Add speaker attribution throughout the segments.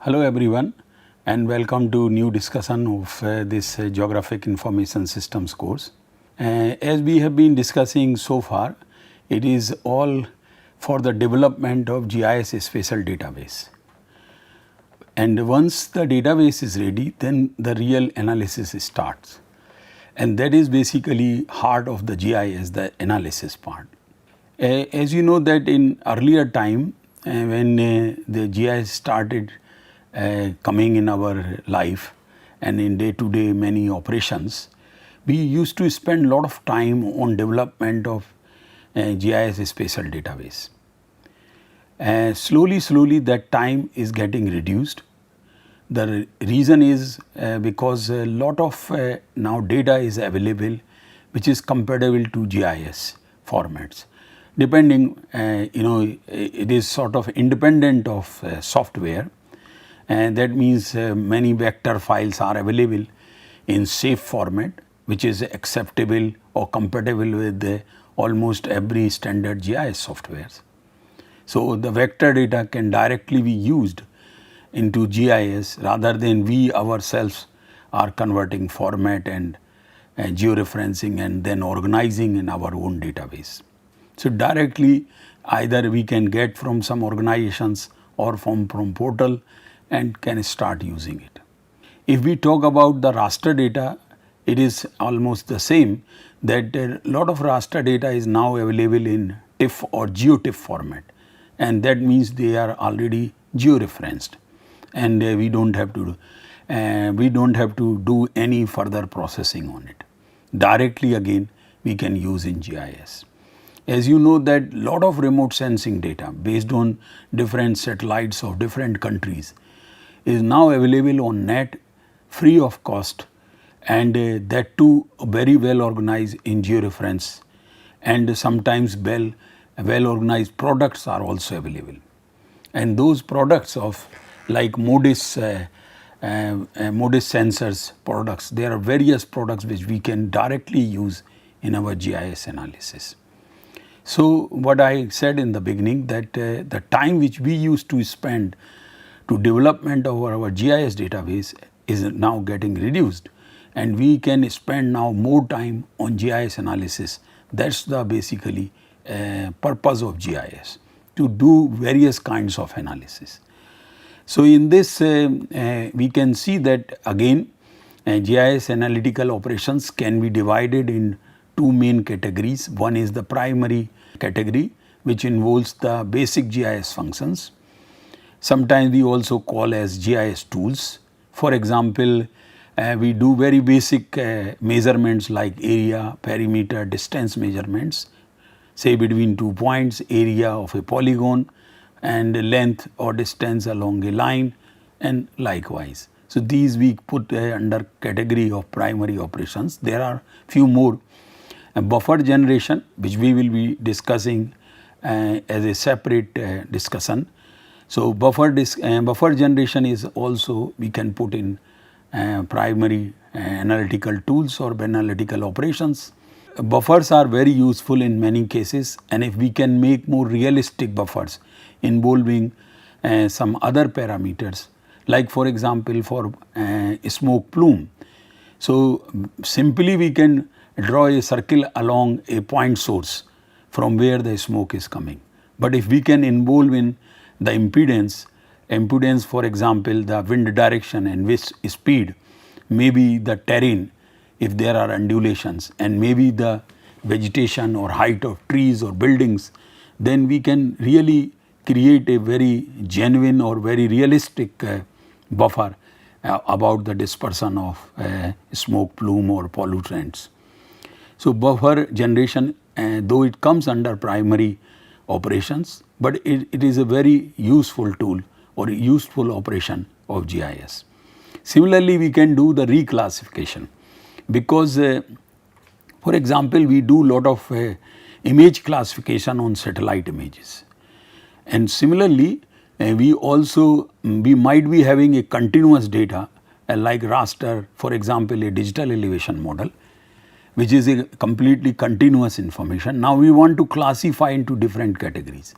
Speaker 1: Hello everyone and welcome to new discussion of this Geographic Information Systems course. As we have been discussing so far, it is all for the development of GIS spatial database. And once the database is ready, then the real analysis starts. And that is basically heart of the GIS, the analysis part. As you know that in earlier time when the GIS started coming in our life and in day to day many operations, we used to spend a lot of time on development of GIS spatial database. Slowly that time is getting reduced. The reason is because a lot of now data is available which is compatible to GIS formats. Depending, it is sort of independent of software, and that means many vector files are available in safe format which is acceptable or compatible with almost every standard GIS softwares. So, the vector data can directly be used into GIS rather than we ourselves are converting format and georeferencing and then organizing in our own database. So, directly either we can get from some organizations or from portal and can start using it. If we talk about the raster data, it is almost the same, that a lot of raster data is now available in TIFF or GeoTIFF format, and that means they are already georeferenced and we don't have to do any further processing on it. Directly again we can use in GIS. As you know that lot of remote sensing data based on different satellites of different countries is now available on net free of cost, and that too very well organized in georeference, and sometimes well organized products are also available. And those products of like MODIS sensors products, there are various products which we can directly use in our GIS analysis. So, what I said in the beginning that the time which we used to spend to development of our GIS database is now getting reduced, and we can spend now more time on GIS analysis. That is the basically purpose of GIS, to do various kinds of analysis. So, in this we can see that again GIS analytical operations can be divided in two main categories. One is the primary category which involves the basic GIS functions. Sometimes we also call as GIS tools. For example, we do very basic measurements like area, perimeter, distance measurements, say between 2 points, area of a polygon and length or distance along a line, and likewise. So, these we put under category of primary operations. There are few more. Buffer generation, which we will be discussing as a separate discussion. So, buffer generation is also we can put in primary analytical tools or analytical operations. Buffers are very useful in many cases, and if we can make more realistic buffers involving some other parameters, like for example for smoke plume. So, simply we can draw a circle along a point source from where the smoke is coming. But if we can involve in the impedance for example the wind direction and which speed, maybe the terrain if there are undulations, and maybe the vegetation or height of trees or buildings, then we can really create a very genuine or very realistic buffer about the dispersion of smoke plume or pollutants. So, buffer generation though it comes under primary operations, but it is a very useful tool or useful operation of GIS. Similarly, we can do the reclassification because for example, we do lot of image classification on satellite images, and similarly we might be having a continuous data like raster, for example a digital elevation model which is a completely continuous information. Now, we want to classify into different categories,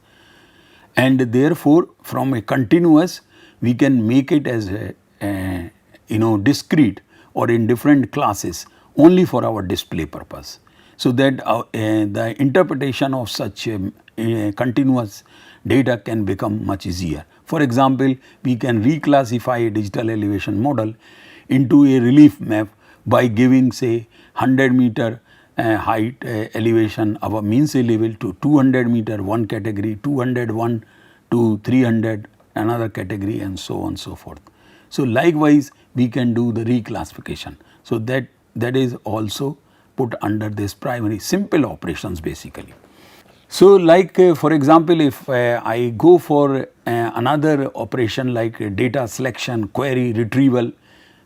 Speaker 1: and therefore, from a continuous we can make it as discrete or in different classes only for our display purpose. So that the interpretation of such continuous data can become much easier. For example, we can reclassify a digital elevation model into a relief map by giving say 100 meter height elevation above mean sea level to 200 meter one category, 201 to 300 another category, and so on and so forth. So likewise we can do the reclassification. So that is also put under this primary simple operations basically. So like for example, if I go for another operation like data selection, query, retrieval,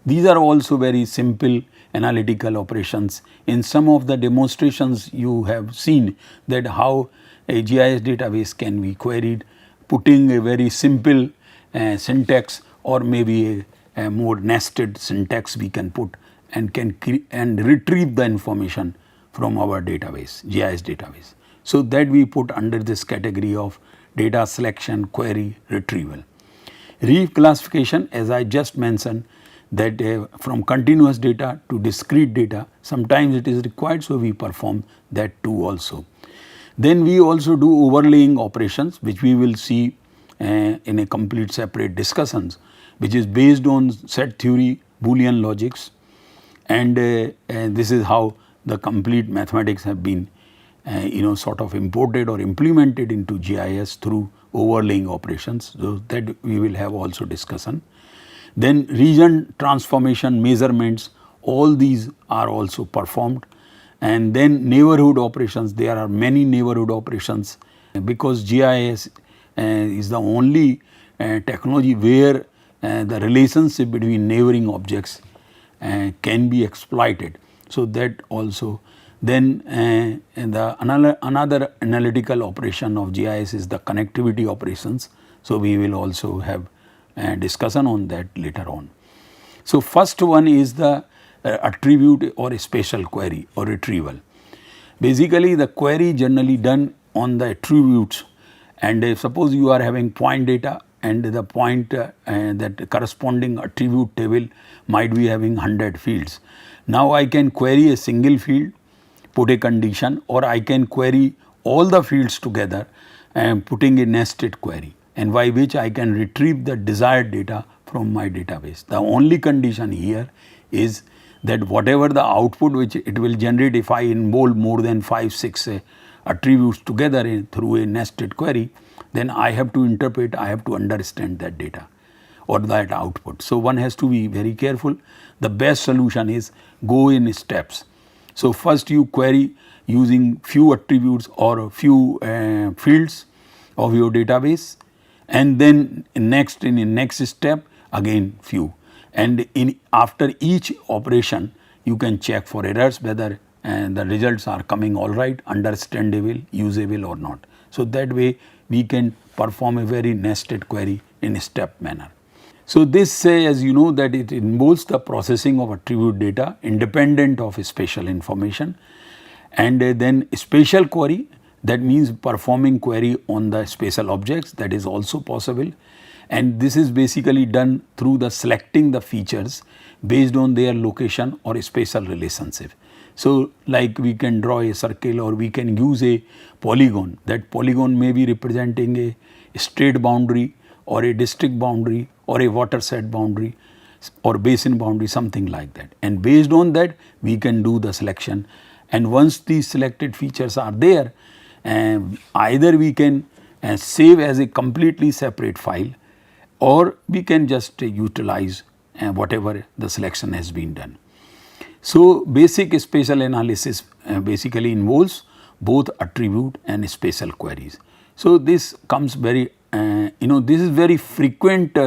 Speaker 1: these are also very simple analytical operations. In some of the demonstrations you have seen that how a GIS database can be queried, putting a very simple syntax or maybe a more nested syntax we can put and can retrieve the information from our database, GIS database. So that we put under this category of data selection, query, retrieval. Reclassification, as I just mentioned, that from continuous data to discrete data, sometimes it is required, so we perform that too also. Then we also do overlaying operations, which we will see in a complete separate discussions, which is based on set theory, Boolean logics, and this is how the complete mathematics have been sort of imported or implemented into GIS through overlaying operations. So that we will have also discussion. Then region transformation measurements, all these are also performed. And then neighborhood operations, there are many neighborhood operations because GIS is the only technology where the relationship between neighboring objects can be exploited. So that also. Then another analytical operation of GIS is the connectivity operations. So we will also have discussion on that later on. So first one is the attribute or a spatial query or retrieval. Basically the query generally done on the attributes, and suppose you are having point data and the point that corresponding attribute table might be having 100 fields. Now I can query a single field, put a condition, or I can query all the fields together and putting a nested query, and by which I can retrieve the desired data from my database. The only condition here is that whatever the output which it will generate, if I involve more than 5-6 attributes together through a nested query, then I have to interpret, I have to understand that data or that output. So one has to be very careful. The best solution is go in steps. So first you query using few attributes or a few fields of your database, and then in the next step again few, and after each operation you can check for errors whether the results are coming all right, understandable, usable or not. So that way we can perform a very nested query in a step manner. So this as you know that it involves the processing of attribute data independent of spatial information, and then spatial query, that means performing query on the spatial objects, that is also possible, and this is basically done through the selecting the features based on their location or spatial relationship. So like we can draw a circle or we can use a polygon. That polygon may be representing a state boundary or a district boundary or a watershed boundary or basin boundary, something like that. And based on that we can do the selection, and once these selected features are there, either we can save as a completely separate file, or we can just utilize whatever the selection has been done. So basic spatial analysis basically involves both attribute and spatial queries. So this comes very this is very frequent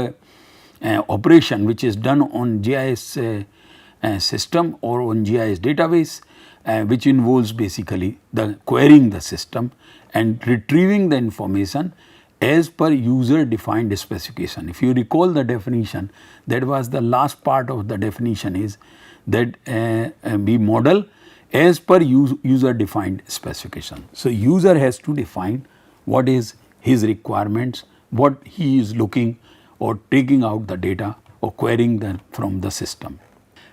Speaker 1: operation which is done on GIS system or on GIS database, which involves basically the querying the system and retrieving the information as per user defined specification. If you recall the definition, that was the last part of the definition, is that we model as per user defined specification. So user has to define what is his requirements, what he is looking, or taking out the data or querying them from the system.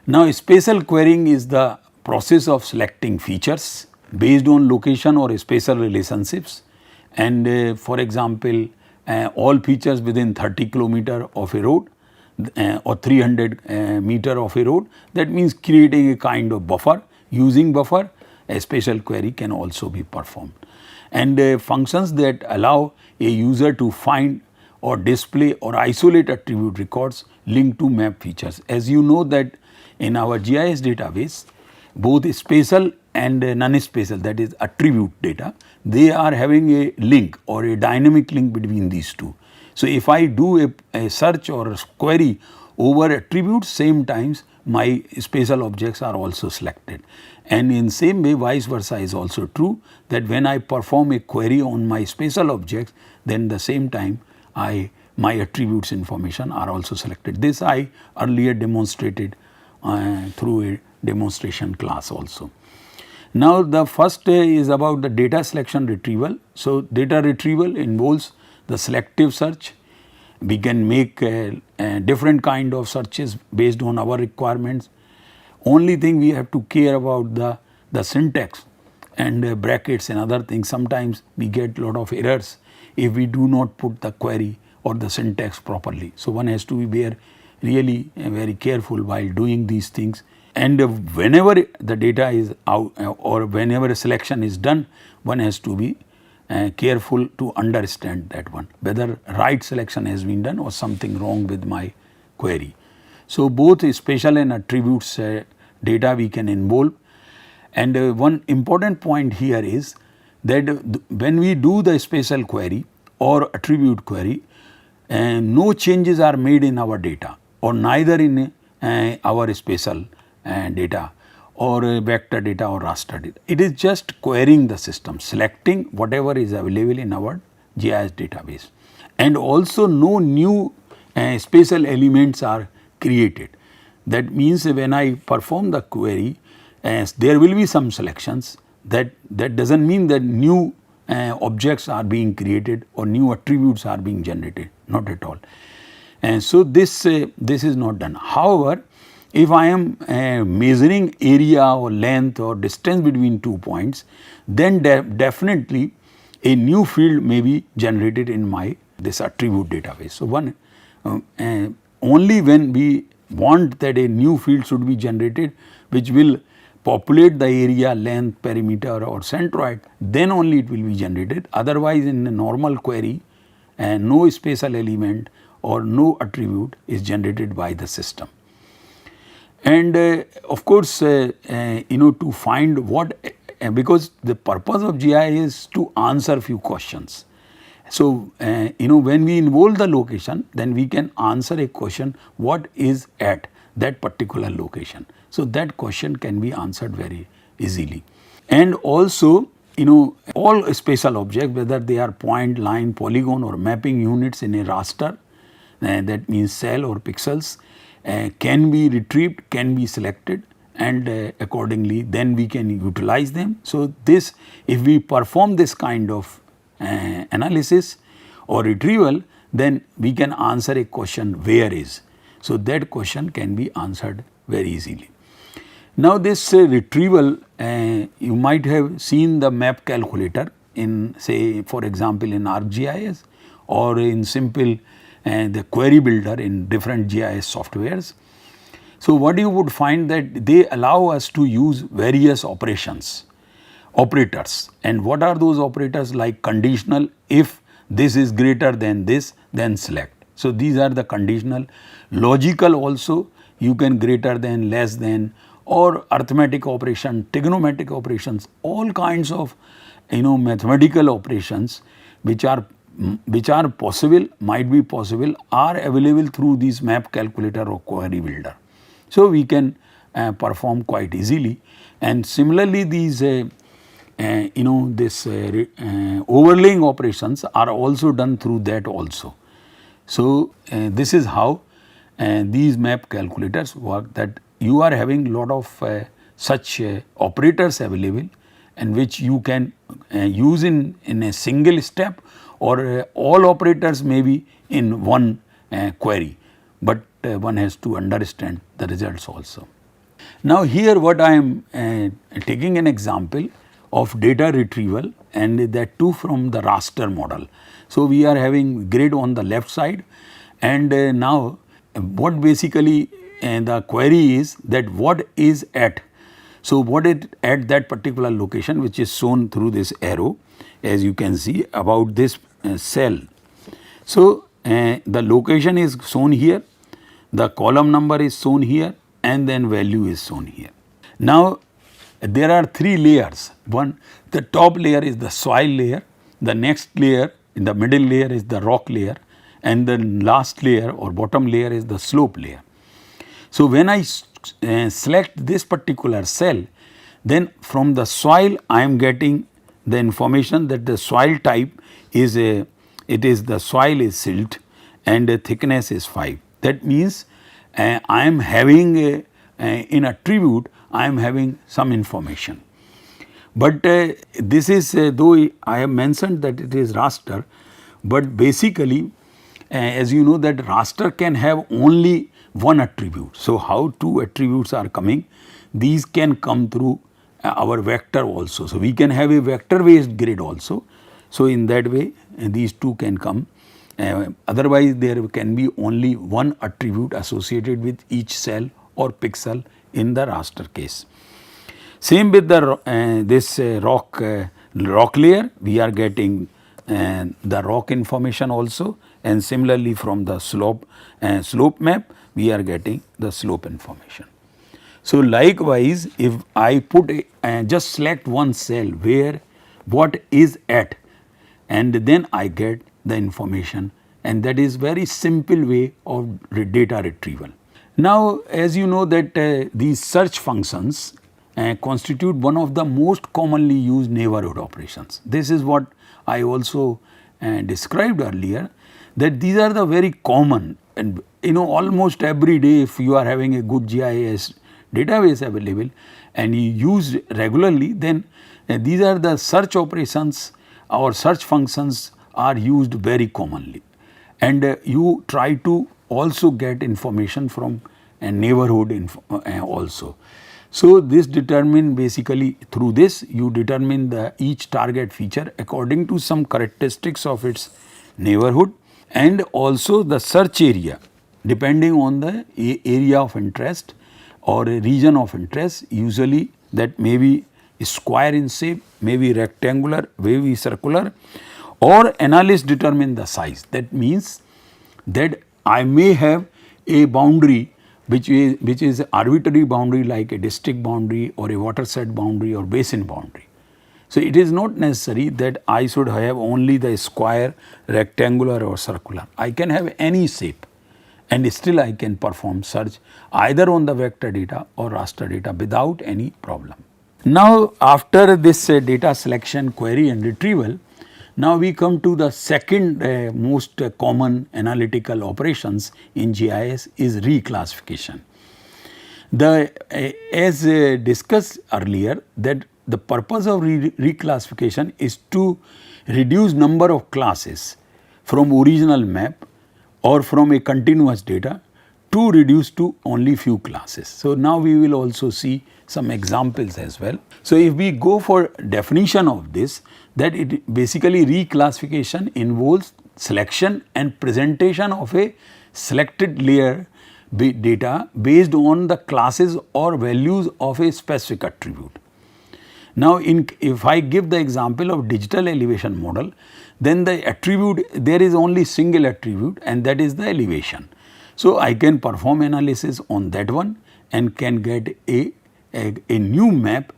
Speaker 1: Now, spatial querying is the process of selecting features based on location or spatial relationships, and for example, all features within 30 kilometer of a road or 300 meter of a road. That means creating a kind of buffer. Using buffer, a spatial query can also be performed, and functions that allow a user to find or display or isolate attribute records linked to map features. As you know that in our GIS database, both spatial and non-spatial, that is attribute data, they are having a link or a dynamic link between these two. So, if I do a search or a query over attributes, same times my spatial objects are also selected, and in same way vice versa is also true, that when I perform a query on my spatial objects, then the same time my attributes information are also selected. This I earlier demonstrated through a demonstration class also. Now, the first is about the data selection retrieval. So, data retrieval involves the selective search. We can make different kind of searches based on our requirements. Only thing we have to care about the syntax and brackets and other things. Sometimes we get lot of errors if we do not put the query or the syntax properly. So, one has to be really very careful while doing these things, and whenever the data is out or whenever a selection is done, one has to be careful to understand that one, whether right selection has been done or something wrong with my query. So, both spatial and attributes data we can involve, and one important point here is that when we do the spatial query or attribute query, no changes are made in our data or neither in our spatial data or vector data or raster data. It is just querying the system, selecting whatever is available in our GIS database, and also no new spatial elements are created. That means when I perform the query, there will be some selections. That does not mean that new objects are being created or new attributes are being generated, not at all. And so, this is not done. However, if I am measuring area or length or distance between 2 points, then definitely a new field may be generated in my this attribute database. So, one only when we want that a new field should be generated which will populate the area, length, perimeter or centroid, then only it will be generated. Otherwise, in a normal query, no spatial element or no attribute is generated by the system. And of course, to find what, because the purpose of GIS is to answer few questions. So, when we involve the location, then we can answer a question what is at that particular location. So, that question can be answered very easily. And also, all spatial objects, whether they are point, line, polygon or mapping units in a raster, that means cell or pixels, can be retrieved, can be selected, and accordingly then we can utilize them. So, this if we perform this kind of analysis or retrieval, then we can answer a question where is. So, that question can be answered very easily. Now, this retrieval, you might have seen the map calculator in, say, for example, in ArcGIS or in simple the query builder in different GIS softwares. So, what you would find that they allow us to use various operators, and what are those operators? Like conditional, if this is greater than this, then select. So, these are the conditional. Logical also, you can greater than, less than, or arithmetic operation, trigonometric operations, all kinds of mathematical operations which are possible, might be possible, are available through this map calculator or query builder. So, we can perform quite easily, and similarly these overlaying operations are also done through that also. So, this is how these map calculators work, that you are having lot of such operators available, and which you can use in a single step, or all operators may be in one query, but one has to understand the results also. Now here what I am taking an example of data retrieval, and that too from the raster model. So we are having grid on the left side, and now what basically the query is that what is at. So what is at that particular location, which is shown through this arrow, as you can see about this cell. So the location is shown here, the column number is shown here, and then value is shown here. Now there are three layers. One, the top layer is the soil layer, the next layer, in the middle layer is the rock layer, and the last layer or bottom layer is the slope layer. So when I select this particular cell, then from the soil I am getting the information that the soil type is the soil is silt and the thickness is 5. That means I am having in attribute I am having some information. But this is though I have mentioned that it is raster, but basically as you know that raster can have only one attribute. So how two attributes are coming? These can come through our vector also. So we can have a vector based grid also. So in that way these two can come. Otherwise there can be only one attribute associated with each cell or pixel in the raster case. Same with the this rock layer, we are getting the rock information also, and similarly from the slope map we are getting the slope information. So likewise if I put just select one cell where what is at, and then I get the information, and that is very simple way of data retrieval. Now as you know that these search functions constitute one of the most commonly used neighborhood operations. This is what I also described earlier, that these are the very common, and almost every day if you are having a good GIS database available and you use regularly, then these are the search operations or search functions are used very commonly, and you try to also get information from a neighborhood also. So this determine basically through this you determine the each target feature according to some characteristics of its neighborhood, and also the search area depending on the area of interest or a region of interest. Usually that may be square in shape, may be rectangular, may be circular, or analysts determine the size. That means that I may have a boundary which is arbitrary boundary like a district boundary or a watershed boundary or basin boundary. So it is not necessary that I should have only the square, rectangular or circular. I can have any shape and still I can perform search either on the vector data or raster data without any problem. Now after this data selection, query and retrieval, now we come to the second most common analytical operations in GIS is reclassification. As discussed earlier, that the purpose of reclassification is to reduce number of classes from original map or from a continuous data to reduce to only few classes. So now we will also see some examples as well. So if we go for definition of this, that it basically reclassification involves selection and presentation of a selected layer data based on the classes or values of a specific attribute. Now if I give the example of digital elevation model, then the attribute, there is only single attribute and that is the elevation. So I can perform analysis on that one and can get a new map,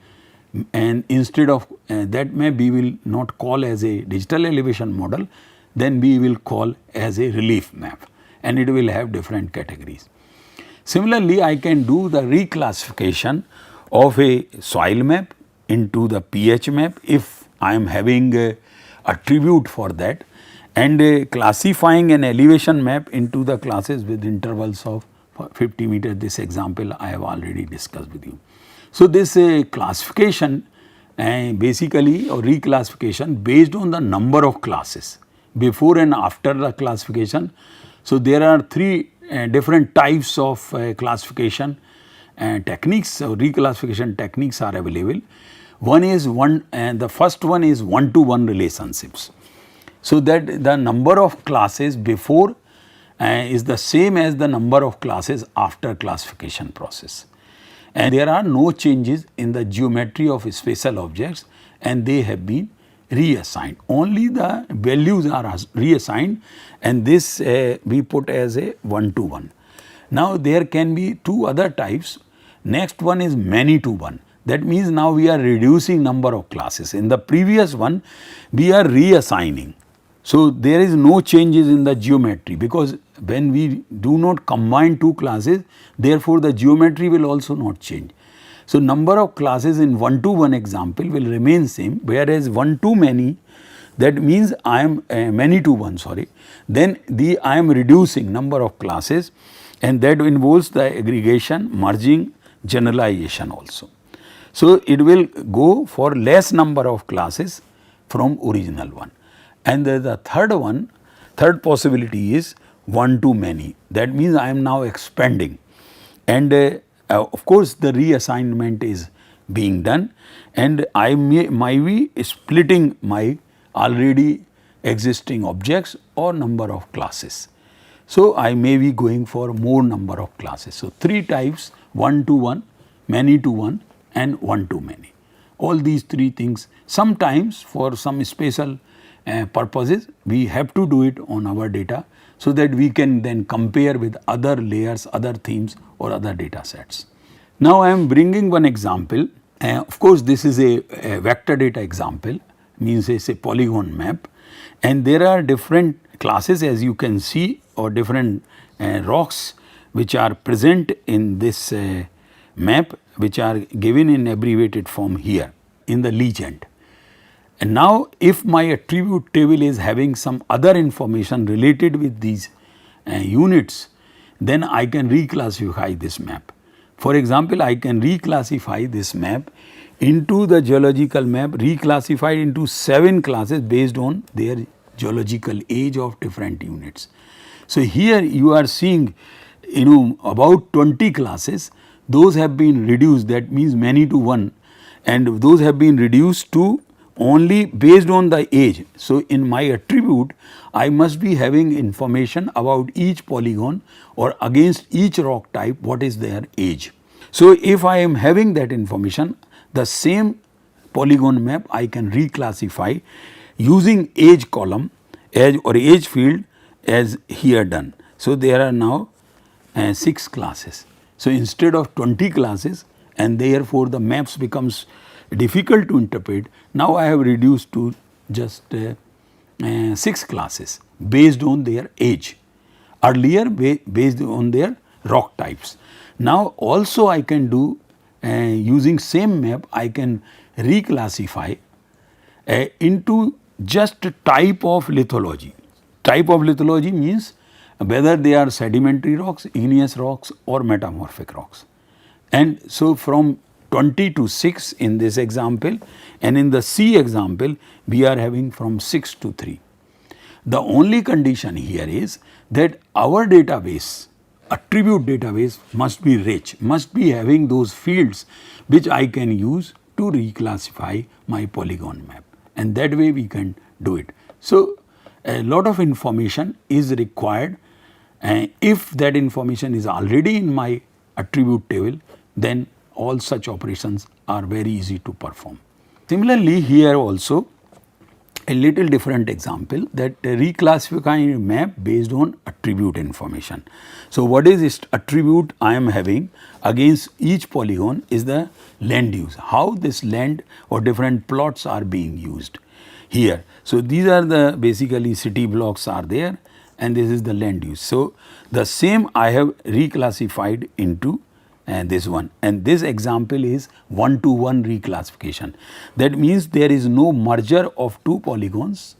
Speaker 1: and instead of that map we will not call as a digital elevation model, then we will call as a relief map, and it will have different categories. Similarly, I can do the reclassification of a soil map into the pH map if I am having a attribute for that, and classifying an elevation map into the classes with intervals of 50 meters. This example I have already discussed with you. So this classification basically or reclassification based on the number of classes before and after the classification. So, there are three different types of classification techniques. So, reclassification techniques are available. One is the first one is one-to-one relationships. So, that the number of classes before is the same as the number of classes after classification process, and there are no changes in the geometry of spatial objects, and they have been reassigned. Only the values are reassigned, and this we put as a one-to-one. Now, there can be two other types. Next one is many-to-one. That means now we are reducing number of classes. In the previous one, we are reassigning. So, there is no changes in the geometry, because when we do not combine two classes, therefore, the geometry will also not change. So, number of classes in one-to-one example will remain same, whereas one-to-many, that means I am many-to-one, sorry, then I am reducing number of classes, and that involves the aggregation, merging, generalization also. So, it will go for less number of classes from original one. And the third possibility is one-to-many. That means I am now expanding, and of course, the reassignment is being done, and I might be splitting my already existing objects or number of classes. So, I may be going for more number of classes. So, three types: one-to-one, many-to-one, and one-to-many. All these three things, sometimes for some special purposes, we have to do it on our data, so that we can then compare with other layers, other themes, or other data sets. Now, I am bringing one example. Of course, this is a vector data example, means it is a polygon map, and there are different classes, as you can see, or different rocks which are present in this map, which are given in abbreviated form here in the legend. And now, if my attribute table is having some other information related with these units, then I can reclassify this map. For example, I can reclassify this map into the geological map, reclassified into 7 classes based on their geological age of different units. So, here you are seeing about 20 classes, those have been reduced, that means many-to-one, and those have been reduced to only based on the age. So, in my attribute, I must be having information about each polygon or against each rock type, what is their age. So, if I am having that information, the same polygon map I can reclassify using age column or age field as here done. So, there are now 6 classes. So, instead of 20 classes, and therefore, the maps becomes difficult to interpret, now I have reduced to just 6 classes based on their age, earlier based on their rock types. Now, also I can do using same map, I can reclassify into just type of lithology. Type of lithology means whether they are sedimentary rocks, igneous rocks, or metamorphic rocks. And so, from 20 to 6 in this example, and in the C example we are having from 6 to 3. The only condition here is that our database, attribute database, must be rich, must be having those fields which I can use to reclassify my polygon map, and that way we can do it. So, a lot of information is required, and if that information is already in my attribute table, then all such operations are very easy to perform. Similarly, here also a little different example, that reclassifying a map based on attribute information. So, what is this attribute I am having against each polygon is the land use, how this land or different plots are being used here. So, these are the basically city blocks are there, and this is the land use. So, the same I have reclassified into this one, and this example is one-to-one reclassification. That means there is no merger of 2 polygons,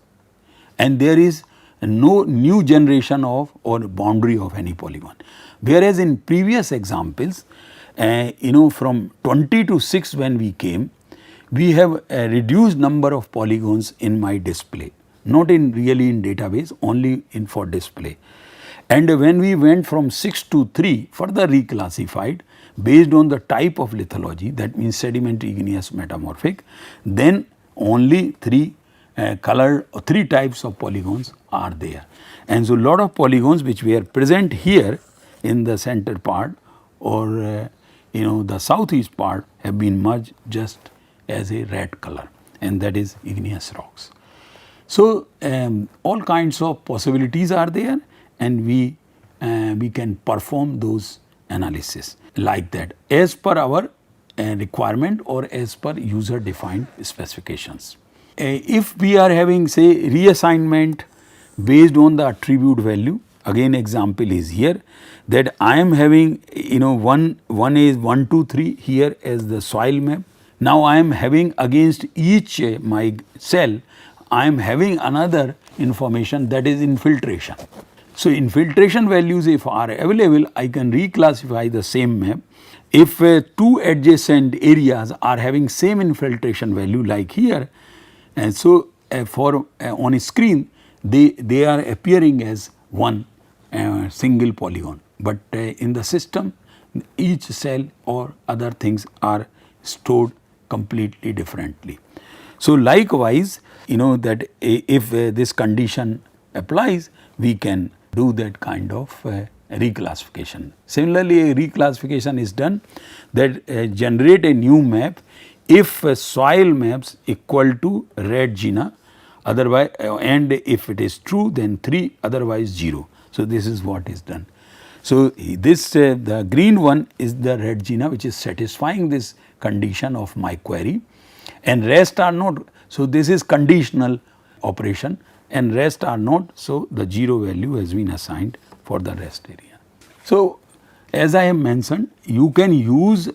Speaker 1: and there is no new generation of or boundary of any polygon. Whereas in previous examples, from 20 to 6 when we came, we have a reduced number of polygons in my display, not in really in database, only in for display. And when we went from 6 to 3, further reclassified based on the type of lithology, that means sedimentary, igneous, metamorphic, then only 3 3 types of polygons are there. And so lot of polygons which we are present here in the center part or the southeast part have been merged just as a red color, and that is igneous rocks. So all kinds of possibilities are there, and we can perform those analysis like that as per our requirement or as per user defined specifications. If we are having say reassignment based on the attribute value, again example is here that I am having one is 1 2 3 here as the soil map. Now I am having against each my cell I am having another information, that is infiltration. So infiltration values if are available, I can reclassify the same map. If 2 adjacent areas are having same infiltration value like here, and so for on a screen they are appearing as one single polygon, but in the system each cell or other things are stored completely differently. So likewise, that if this condition applies, we can do that kind of reclassification. Similarly, a reclassification is done that generate a new map if soil maps equal to red GINA, otherwise and if it is true then 3, otherwise 0. So this is what is done. So this the green one is the red GINA which is satisfying this condition of my query, and rest are not. So this is conditional operation and rest are not. So the 0 value has been assigned for the rest area. So as I have mentioned, you can use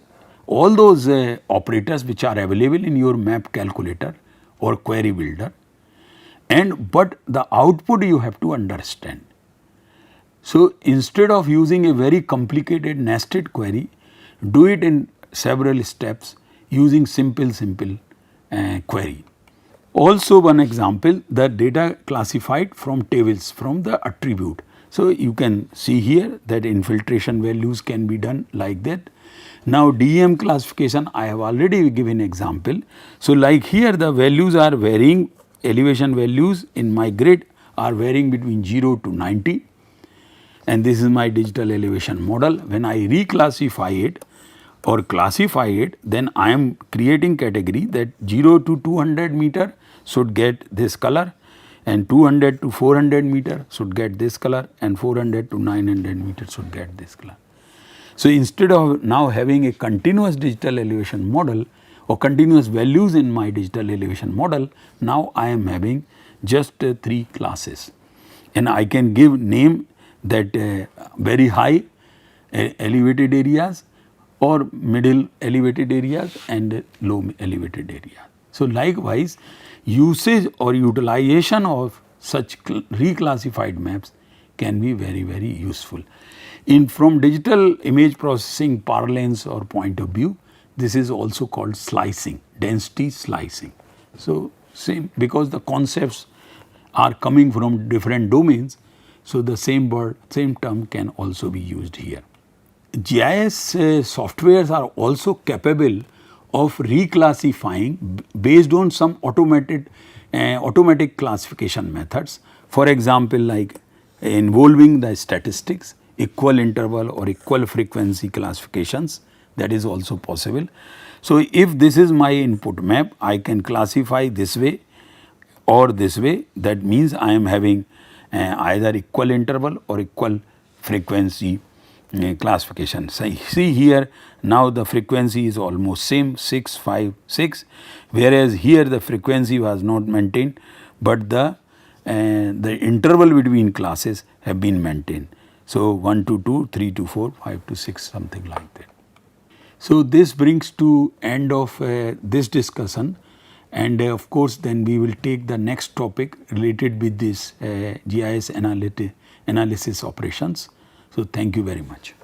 Speaker 1: all those operators which are available in your map calculator or query builder, but the output you have to understand. So instead of using a very complicated nested query, do it in several steps using simple query. Also one example, the data classified from tables from the attribute. So you can see here that infiltration values can be done like that. Now DEM classification I have already given example. So like here the values are varying, elevation values in my grid are varying between 0 to 90, and this is my digital elevation model. When I reclassify it or classify it, then I am creating category that 0 to 200 meter should get this color, and 200 to 400 meter should get this color, and 400 to 900 meter should get this color. So instead of now having a continuous digital elevation model or continuous values in my digital elevation model, now I am having just 3 classes, and I can give name that very high elevated areas or middle elevated areas and low elevated areas. So likewise, usage or utilization of such reclassified maps can be very useful. From digital image processing parlance or point of view, this is also called slicing, density slicing. So same, because the concepts are coming from different domains, so the same word, same term can also be used here. GIS softwares are also capable of reclassifying based on some automatic classification methods. For example, like involving the statistics, equal interval or equal frequency classifications, that is also possible. So if this is my input map, I can classify this way or this way. That means I am having either equal interval or equal frequency classification. So see here, now the frequency is almost same 6, 5, 6, whereas here the frequency was not maintained, but the interval between classes have been maintained. So 1 to 2, 3 to 4, 5 to 6, something like that. So this brings to end of this discussion, and of course then we will take the next topic related with this GIS analysis operations. So thank you very much.